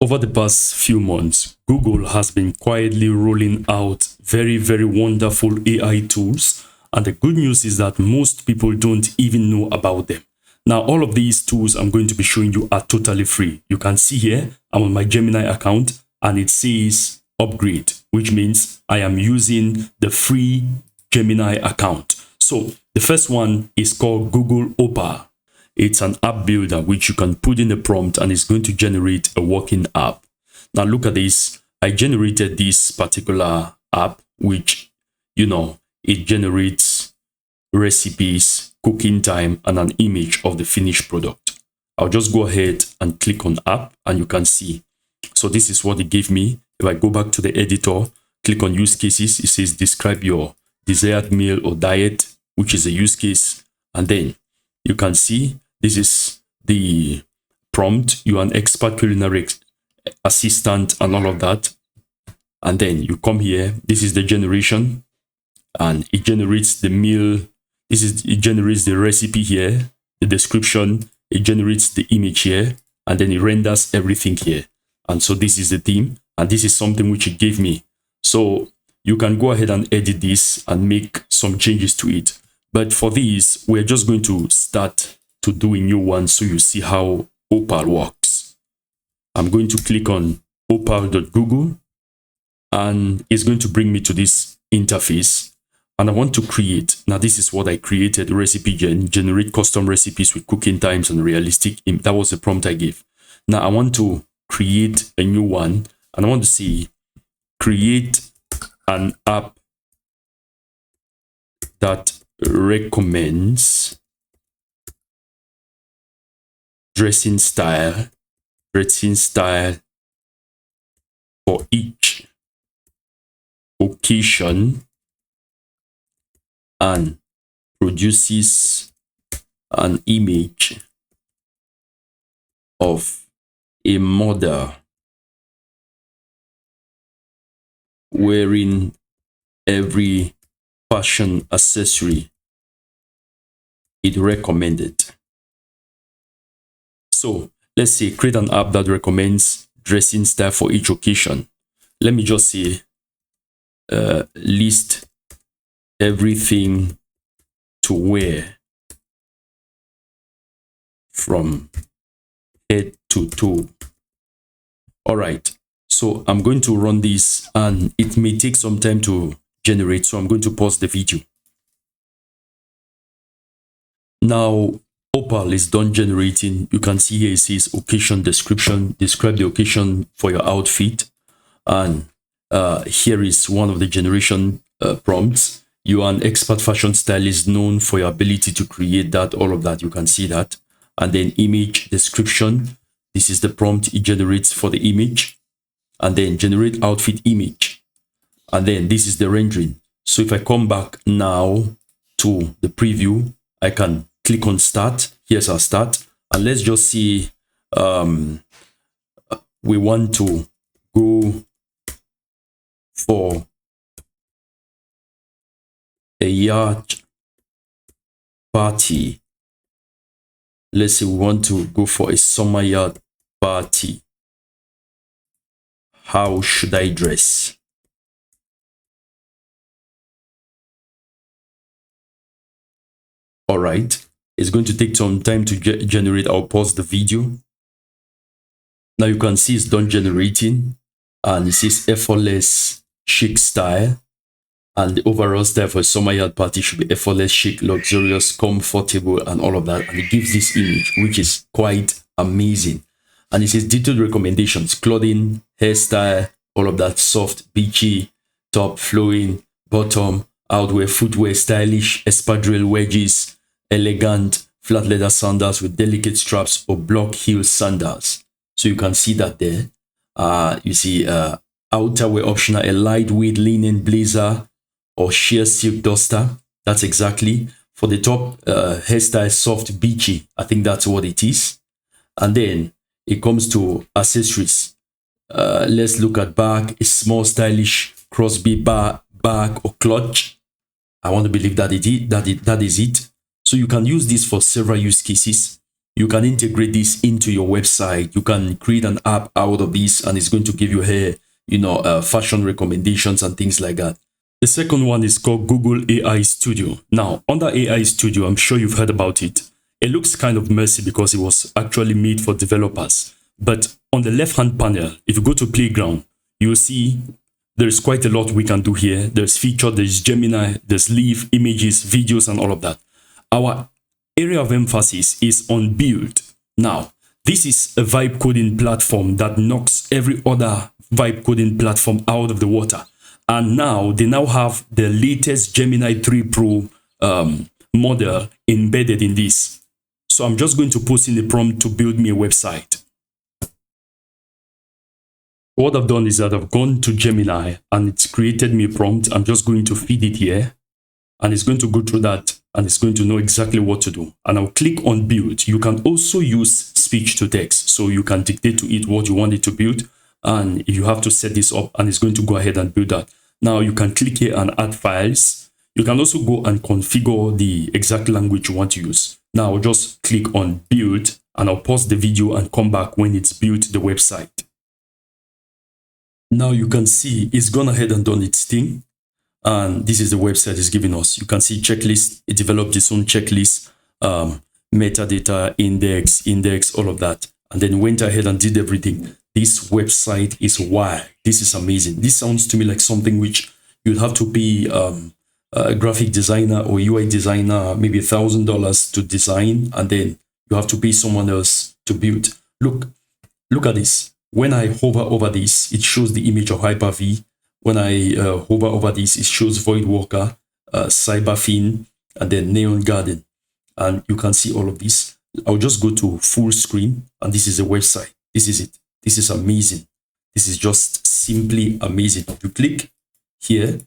Over the past few months, Google has been quietly rolling out very, very wonderful AI tools. And the good news is that most people don't even know about them. Now, all of these tools I'm going to be showing you are totally free. You can see here, I'm on my Gemini account and it says upgrade, which means I am using the free Gemini account. So the first one is called Google Opal. It's an app builder which you can put in a prompt and it's going to generate a working app. Now look at this. I generated this particular app which, it generates recipes, cooking time, and an image of the finished product. I'll just go ahead and click on app and you can see. So this is what it gave me. If I go back to the editor, click on use cases, it says describe your desired meal or diet, which is a use case. And then you can see this is the prompt. You are an expert culinary assistant and all of that. And then you come here. This is the generation and it generates the meal. It generates the recipe here, the description. It generates the image here and then it renders everything here. And so this is the theme and this is something which it gave me. So you can go ahead and edit this and make some changes to it. But for this, we're just going to start to do a new one so you see how Opal works. I'm going to click on opal.google and it's going to bring me to this interface. And I want to create. Now this is what I created, recipe generate custom recipes with cooking times and realistic. That was the prompt I gave. Now I want to create a new one and I want to see create an app that recommends dressing style for each occasion and produces an image of a model wearing every fashion accessory it recommended. So let's say create an app that recommends dressing style for each occasion. Let me just say list everything to wear from head to toe. All right, so I'm going to run this and it may take some time to generate, so I'm going to pause the video. Now Opal is done generating. You can see here it says occasion description, describe the occasion for your outfit. And here is one of the generation prompts. You are an expert fashion stylist known for your ability to create that, all of that. You can see that. And then image description. This is the prompt it generates for the image. And then generate outfit image. And then this is the rendering. So if I come back now to the preview, I can click on start. Here's our start. And let's just see, we want to go for a yacht party. Let's say we want to go for a summer yacht party. How should I dress? All right. It's going to take some time to generate. I'll pause the video. Now you can see it's done generating and it says effortless chic style. And the overall style for a summer yacht party should be effortless, chic, luxurious, comfortable, and all of that. And it gives this image, which is quite amazing. And it says detailed recommendations, clothing, hairstyle, all of that, soft, beachy, top, flowing, bottom, outwear, footwear, stylish, espadrille wedges, elegant, flat leather sandals with delicate straps or block heel sandals. So you can see that there. You see outerwear optional, a lightweight linen blazer or sheer silk duster. That's exactly for the top. Hairstyle, soft, beachy. I think that's what it is. And then it comes to accessories. Let's look at bag, a small stylish crossbody bag or clutch. I want to believe that that is it. So you can use this for several use cases. You can integrate this into your website. You can create an app out of this, and it's going to give you here, fashion recommendations and things like that. The second one is called Google AI Studio. Now, under AI Studio, I'm sure you've heard about it. It looks kind of messy because it was actually made for developers. But on the left-hand panel, if you go to Playground, you'll see there's quite a lot we can do here. There's feature, there's Gemini, there's Leaf, images, videos, and all of that. Our area of emphasis is on build. Now, this is a vibe coding platform that knocks every other vibe coding platform out of the water. And now they now have the latest Gemini 3 Pro model embedded in this. So I'm just going to post in the prompt to build me a website. What I've done is that I've gone to Gemini and it's created me a prompt. I'm just going to feed it here and it's going to go through that and it's going to know exactly what to do. And I'll click on build. You can also use speech to text. So you can dictate to it what you want it to build. And you have to set this up and it's going to go ahead and build that. Now you can click here and add files. You can also go and configure the exact language you want to use. Now I'll just click on build and I'll pause the video and come back when it's built the website. Now you can see it's gone ahead and done its thing. And this is the website it's giving us. You can see checklist. It developed its own checklist, metadata, index, all of that. And then went ahead and did everything. This website is wild. This is amazing. This sounds to me like something which you'd have to pay a graphic designer or UI designer maybe $1,000 to design, and then you have to pay someone else to build. Look at this. When I hover over this, it shows the image of Hyper-V. When I hover over this, it shows Void Walker, Cyberfin, and then Neon Garden. And you can see all of this. I'll just go to full screen, and this is the website. This is it. This is amazing. This is just simply amazing. If you click here,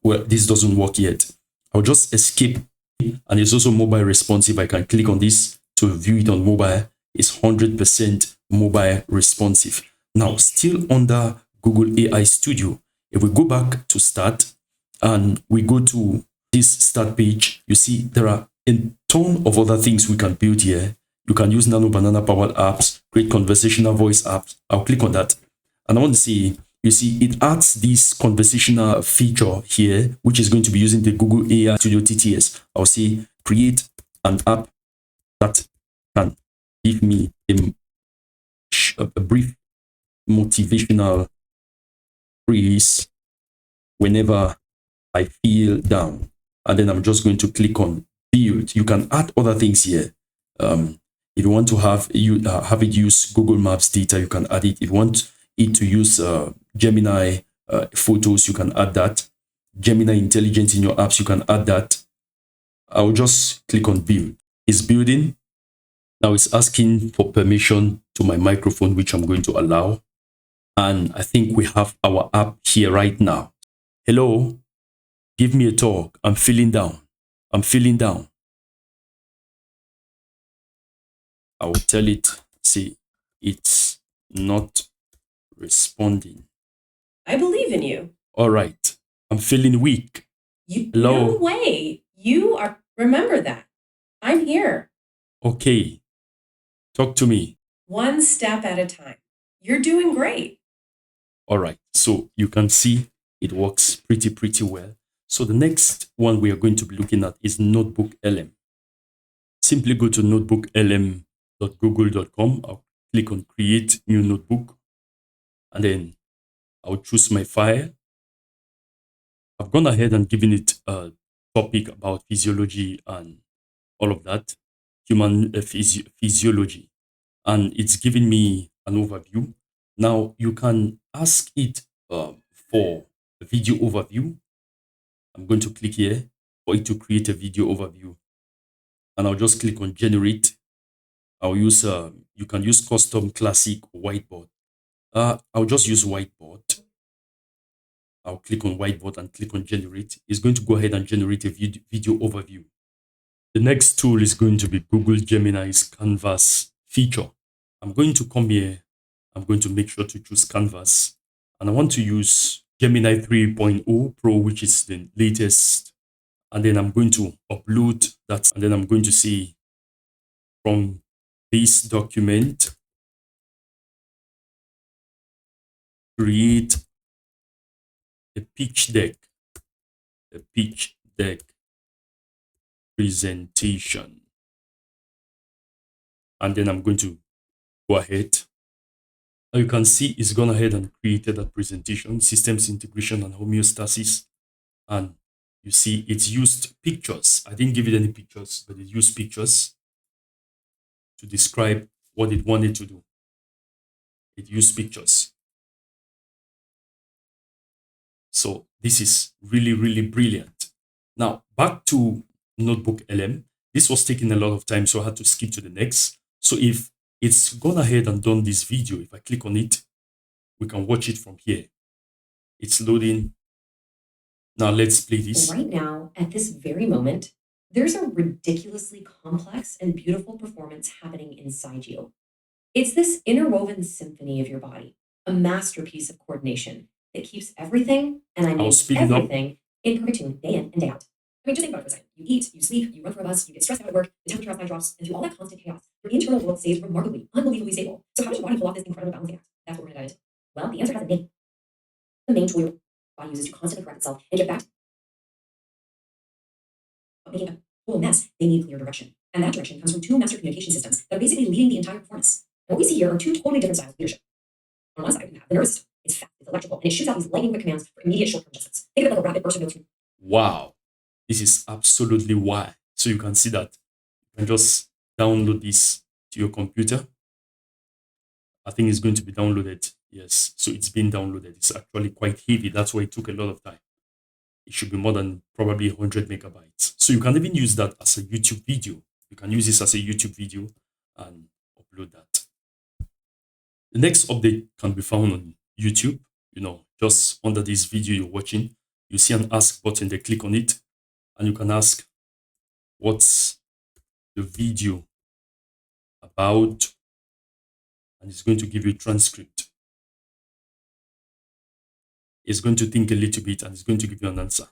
well, this doesn't work yet. I'll just escape, and it's also mobile responsive. I can click on this to view it on mobile. It's 100% mobile responsive. Now, still under Google AI Studio, if we go back to start and we go to this start page, you see there are a ton of other things we can build here. You can use Nano Banana powered apps, create conversational voice apps. I'll click on that. And I want to see, you see, it adds this conversational feature here, which is going to be using the Google AI Studio TTS. I'll say, create an app that can give me a brief motivational phrase whenever I feel down. And then I'm just going to click on build. You can add other things here. If you want to have it use Google Maps data, you can add it. If you want it to use Gemini photos, you can add that. Gemini intelligence in your apps, you can add that. I'll just click on build. It's building. Now it's asking for permission to my microphone, which I'm going to allow. And I think we have our app here right now. Hello, give me a talk. I'm feeling down. I'm feeling down. I will tell it, see, it's not responding. I believe in you. All right. I'm feeling weak. Hello. No way. You are, remember that. I'm here. Okay. Talk to me. One step at a time. You're doing great. All right. So you can see it works pretty well. So the next one we are going to be looking at is NotebookLM. Simply go to notebooklm.google.com. I'll click on create new notebook. And then I'll choose my file. I've gone ahead and given it a topic about physiology and all of that, human physiology. And it's giving me an overview. Now you can ask it for a video overview. I'm going to click here for it to create a video overview. And I'll just click on generate. I'll use, you can use custom, classic, whiteboard. I'll just use whiteboard. I'll click on whiteboard and click on generate. It's going to go ahead and generate a video overview. The next tool is going to be Google Gemini's Canvas feature. I'm going to come here. I'm going to make sure to choose Canvas. And I want to use Gemini 3.0 Pro, which is the latest. And then I'm going to upload that. And then I'm going to say from this document, create a pitch deck presentation. And then I'm going to go ahead. Now you can see it's gone ahead and created a presentation, systems integration and homeostasis. And you see it's used pictures. I didn't give it any pictures, but it used pictures to describe what it wanted to do. It used pictures. So this is really, really brilliant. Now back to NotebookLM. This was taking a lot of time, so I had to skip to the next. So if it's gone ahead and done this video, if I click on it, we can watch it from here. It's loading. Now let's play this. Right now, at this very moment, there's a ridiculously complex and beautiful performance happening inside you. It's this interwoven symphony of your body, a masterpiece of coordination that keeps everything, and I mean everything, in perfect tune day in and day out. I mean, just think about it for a second. You eat, you sleep, you run for a bus, you get stressed out at work, the temperature outside drops, and through all that constant chaos, your internal world stays remarkably, unbelievably stable. So how does your body pull off this incredible balancing act? That's what we're going to dive into. Well, the answer has a name. The main tool your body uses to constantly correct itself and get back to making a whole mess, they need clear direction. And that direction comes from two master communication systems that are basically leading the entire performance. And what we see here are two totally different styles of leadership. On one side, we have the nervous system. It's fast, it's electrical, and it shoots out these lightning quick commands for immediate short-term adjustments. Think of it like a rapid burst of notes. Wow, this is absolutely why. So you can see that you can just download this to your computer. I think it's going to be downloaded. Yes, so it's been downloaded. It's actually quite heavy. That's why it took a lot of time. It should be more than probably 100 megabytes. So you can even use that as a YouTube video. You can use this as a YouTube video and upload that. The next update can be found on YouTube. You know, just under this video you're watching, you see an ask button. They click on it and you can ask, what's the video about? And it's going to give you a transcript. It's going to think a little bit and it's going to give you an answer.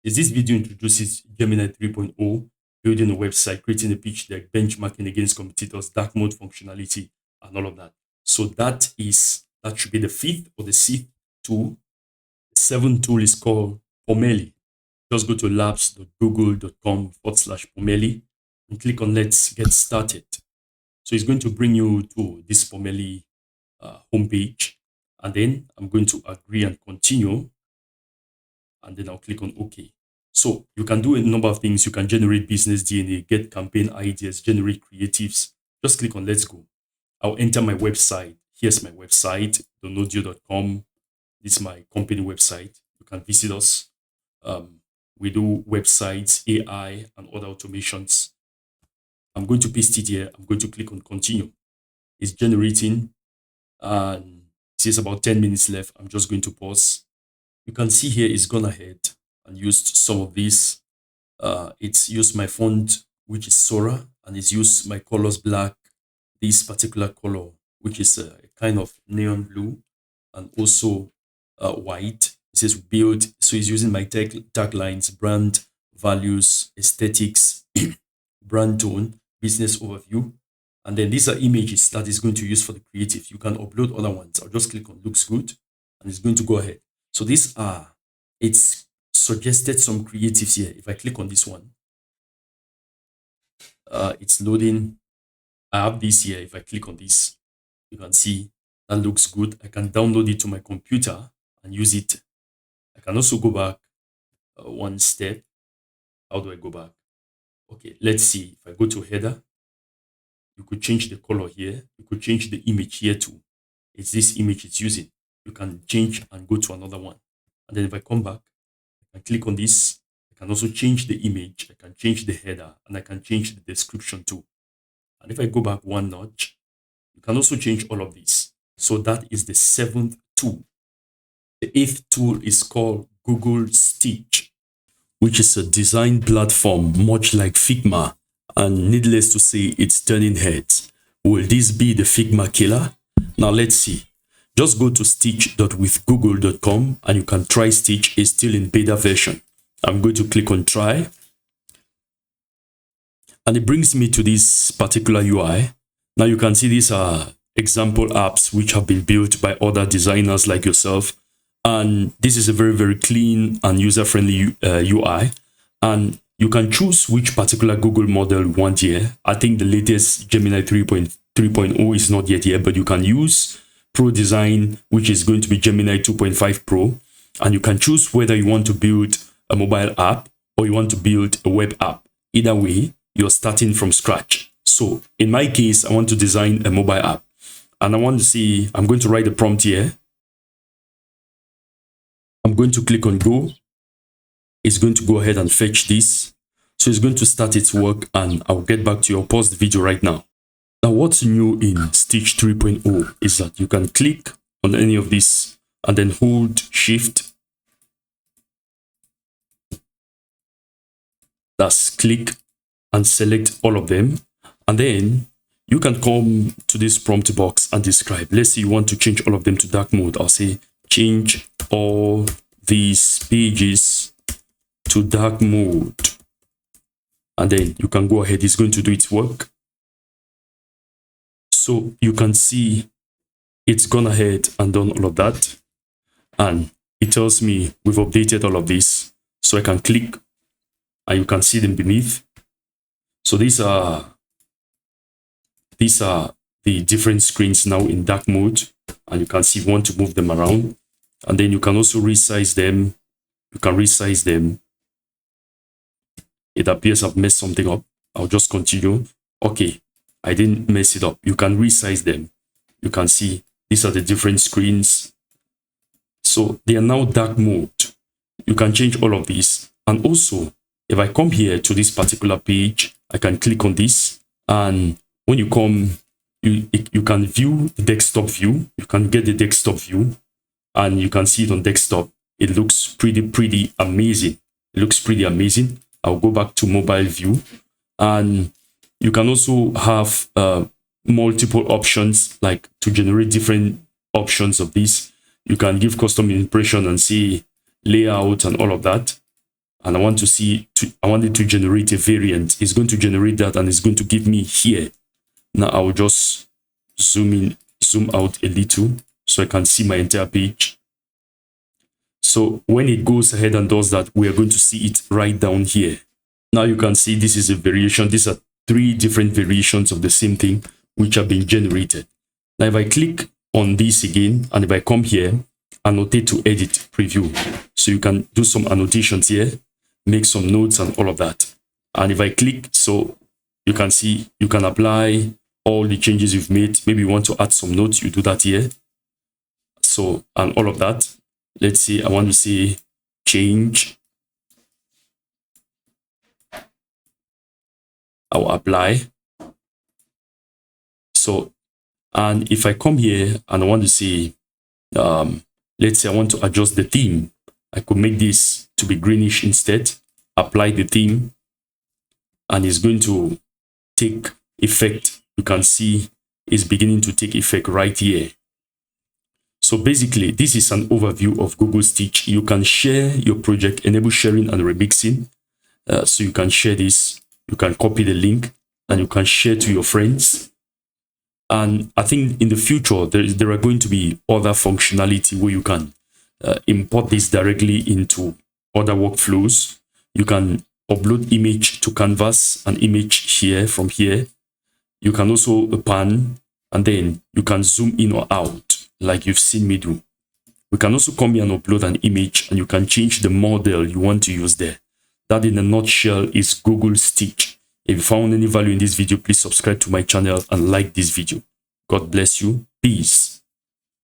This video introduces Gemini 3.0, building a website, creating a pitch deck, benchmarking against competitors, dark mode functionality, and all of that. So that should be the fifth or the sixth tool. The seventh tool is called Pomeli. Just go to labs.google.com/Pomeli and click on Let's Get Started. So it's going to bring you to this Pomeli homepage. And then I'm going to agree and continue. And then I'll click on OK. So you can do a number of things. You can generate business DNA, get campaign ideas, generate creatives. Just click on Let's Go. I'll enter my website. Here's my website, donodio.com. This is my company website. You can visit us. We do websites, AI, and other automations. I'm going to paste it here. I'm going to click on continue. It's generating and it says about 10 minutes left. I'm just going to pause. You can see here it's gone ahead and used some of these. It's used my font, which is Sora, and it's used my colors black, this particular color, which is a kind of neon blue, and also white. It says build. So it's using my taglines, brand, values, aesthetics, brand tone, business overview. And then these are images that is going to use for the creative. You can upload other ones. I'll just click on looks good and it's going to go ahead. So these are, it's suggested some creatives here. If I click on this one, it's loading. I have this here. If I click on this, you can see that looks good. I can download it to my computer and use it. I can also go back one step. How do I go back? Okay, let's see. If I go to header, you could change the color here. You could change the image here too. It's this image it's using. You can change and go to another one. And then if I come back, I click on this. I can also change the image. I can change the header and I can change the description too. And if I go back one notch, you can also change all of these. So that is the seventh tool. The eighth tool is called Google Stitch, which is a design platform much like Figma. And needless to say, it's turning heads. Will this be the Figma killer? Now let's see. Just go to stitch.withgoogle.com and you can try Stitch. It's still in beta version. I'm going to click on try. And it brings me to this particular UI. Now you can see these are example apps which have been built by other designers like yourself. And this is a very, very clean and user-friendly UI. And you can choose which particular Google model you want here. I think the latest Gemini 3.3.0 is not yet here, but you can use Pro Design, which is going to be Gemini 2.5 Pro. And you can choose whether you want to build a mobile app or you want to build a web app. Either way, you're starting from scratch. So in my case, I want to design a mobile app. And I want to see, I'm going to write the prompt here. I'm going to click on go. It's going to go ahead and fetch this. So it's going to start its work, and I'll get back to you. I'll pause the video right now. Now, what's new in Stitch 3.0 is that you can click on any of these and then hold Shift. That's click and select all of them. And then you can come to this prompt box and describe. Let's say you want to change all of them to dark mode. I'll say change all these pages to dark mode. And then you can go ahead. It's going to do its work. So you can see it's gone ahead and done all of that. And it tells me we've updated all of this. So I can click and you can see them beneath. So these are the different screens now in dark mode. And you can see if you want to move them around. And then you can also resize them. You can resize them. It appears I've messed something up. I'll just continue. Okay, I didn't mess it up. You can resize them. You can see these are the different screens. So they are now dark mode. You can change all of these. And also, if I come here to this particular page, I can click on this. And when you come, you can view the desktop view. You can get the desktop view. And you can see it on desktop. It looks pretty amazing. It looks pretty amazing. I'll go back to mobile view. And you can also have multiple options, like to generate different options of this. You can give custom impression and see layout and all of that. And I want it to generate a variant. It's going to generate that and it's going to give me here. Now I will just zoom out a little so I can see my entire page. So when it goes ahead and does that, we are going to see it right down here. Now you can see this is a variation. These are 3 different variations of the same thing which have been generated. Now if I click on this again, and if I come here, annotate to edit preview. So you can do some annotations here, make some notes and all of that. And if I click, so you can see, you can apply all the changes you've made. Maybe you want to add some notes, you do that here. So, and all of that. Let's see, I want to say change. I'll apply. So, and if I come here and I want to say, let's say I want to adjust the theme, I could make this to be greenish instead, apply the theme, and it's going to take effect. You can see it's beginning to take effect right here. So basically, this is an overview of Google Stitch. You can share your project, enable sharing and remixing. So you can share this, you can copy the link, and you can share to your friends. And I think in the future, there are going to be other functionality where you can import this directly into other workflows. You can upload image to canvas, an image here from here. You can also pan, and then you can zoom in or out like you've seen me do. We can also come here and upload an image, and you can change the model you want to use there. That in a nutshell is Google Stitch. If you found any value in this video, please subscribe to my channel and like this video. God bless you. Peace.